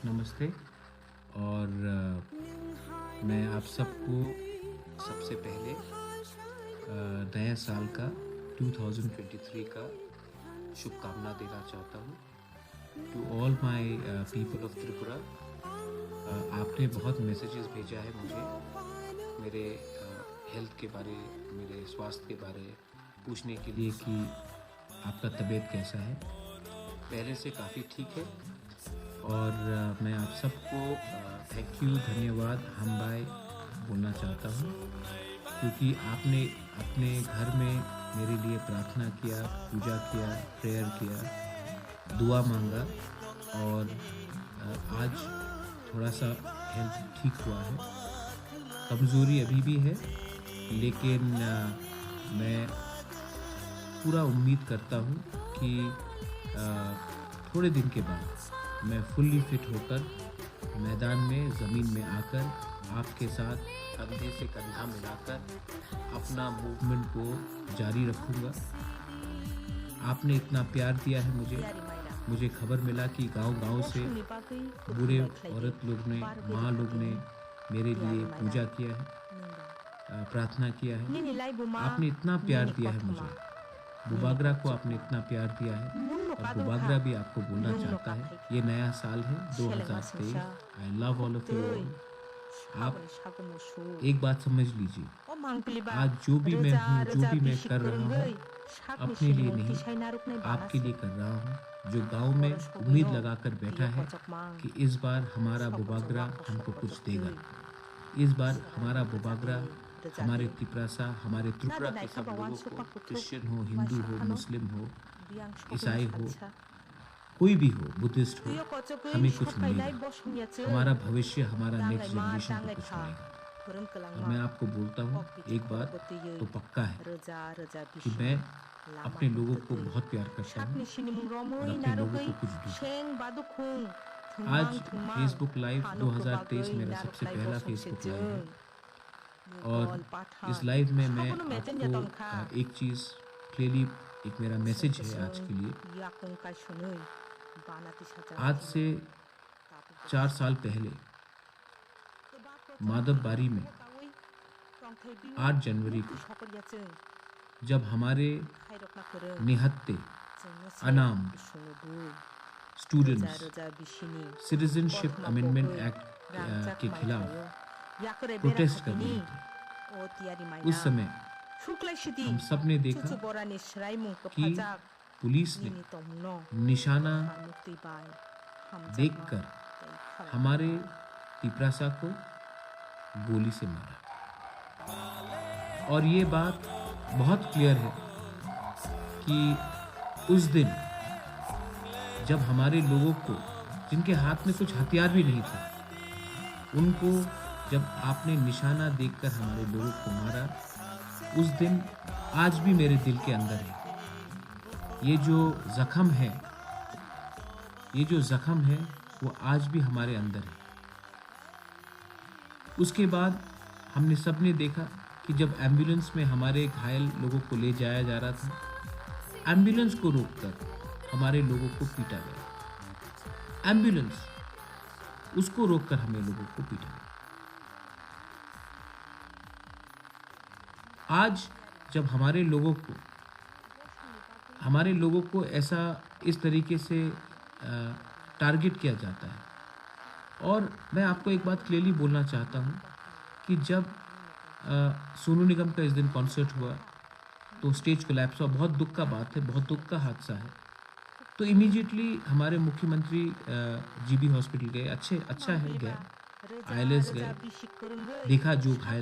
नमस्ते और मैं आप सबको सबसे पहले नए साल का 2023 का शुभकामना देना चाहता हूँ to all my people of Tripura. आपने बहुत मैसेजेस भेजा है मुझे मेरे हेल्थ के बारे, मेरे स्वास्थ्य के बारे पूछने के लिए कि आपका तबीयत कैसा है। पहले से काफ़ी ठीक है और मैं आप सबको थैंक यू, धन्यवाद, हम बाय बोलना चाहता हूँ क्योंकि आपने अपने घर में मेरे लिए प्रार्थना किया, पूजा किया, प्रेयर किया, दुआ मांगा और आज थोड़ा सा हेल्थ ठीक हुआ है। कमज़ोरी अभी भी है लेकिन मैं पूरा उम्मीद करता हूँ कि थोड़े दिन के बाद मैं फुल्ली फिट होकर मैदान में, ज़मीन में आकर आपके साथ कंधे से कंधा मिलाकर अपना मूवमेंट को जारी रखूँगा। आपने इतना प्यार दिया है मुझे खबर मिला कि गांव-गांव से बूढ़े औरत लोग ने, माँ लोग ने मेरे लिए पूजा किया है, प्रार्थना किया है। आपने इतना प्यार दिया है मुझे, बुबागरा को आपने इतना प्यार दिया है और बुबागरा भी आपको बोलना चाहता है ये नया साल है 2023। I love all of you all. आप एक बात समझ लीजिए, आज जो भी मैं हूँ, जो भी मैं कर रहा हूँ, अपने लिए नहीं आपके लिए कर रहा हूँ, जो गांव में उम्मीद लगाकर बैठा है कि इस बार हमारा बुबागरा हमको कुछ देगा। इस बार हमारा बुबागरा हमारे तिपरासा, हमारे त्रिपुरा के सब लोगों को, क्रिश्चियन हो, हिंदू हो, मुस्लिम हो, ईसाई हो, कोई भी हो, बुद्धिस्ट हो, हमें कुछ मिलेगा। हमारा भविष्य, हमारा नेक्स्ट जनरेशन को कुछ मिलेगा। और मैं आपको बोलता हूँ एक बात तो पक्का है कि मैं अपने लोगों को बहुत प्यार करता हूँ और अपने लोगों को कुछ दूँ। आज फेसबुक लाइव 2023 मेरा सबसे पहला फेसबुक लाइव है और इस लाइव में मैं आपको एक चीज़ क्लियरली, एक मेरा मैसेज है आज के लिए। आज से 4 साल पहले माधवबारी में 8 जनवरी को जब हमारे निहत्ते अनाम स्टूडेंट्स सिटीजनशिप अमेंडमेंट एक्ट के खिलाफ प्रोटेस्ट कर रहे थे, उस समय हम सब ने देखा कि पुलिस ने निशाना देखकर हमारे तिपरासा को गोली से मारा। और ये बात बहुत क्लियर है कि उस दिन जब हमारे लोगों को, जिनके हाथ में कुछ हथियार भी नहीं था, उनको जब आपने निशाना देखकर हमारे लोगों को मारा, उस दिन आज भी मेरे दिल के अंदर है। ये जो ज़ख्म है वो आज भी हमारे अंदर है। उसके बाद हमने सबने देखा कि जब एम्बुलेंस में हमारे घायल लोगों को ले जाया जा रहा था, एम्बुलेंस को रोककर हमारे लोगों को पीटा गया। एम्बुलेंस, उसको रोककर हमें लोगों को पीटा गया। आज जब हमारे लोगों को ऐसा इस तरीके से टारगेट किया जाता है, और मैं आपको एक बात क्लियरली बोलना चाहता हूँ कि जब सोनू निगम का इस दिन कॉन्सर्ट हुआ तो स्टेज कोलैप्स हुआ, बहुत दुख का बात है, बहुत दुख का हादसा है। तो इमीडिएटली हमारे मुख्यमंत्री जीबी हॉस्पिटल गए, अच्छा है गए, आईएलएस गए, देखा जो घायल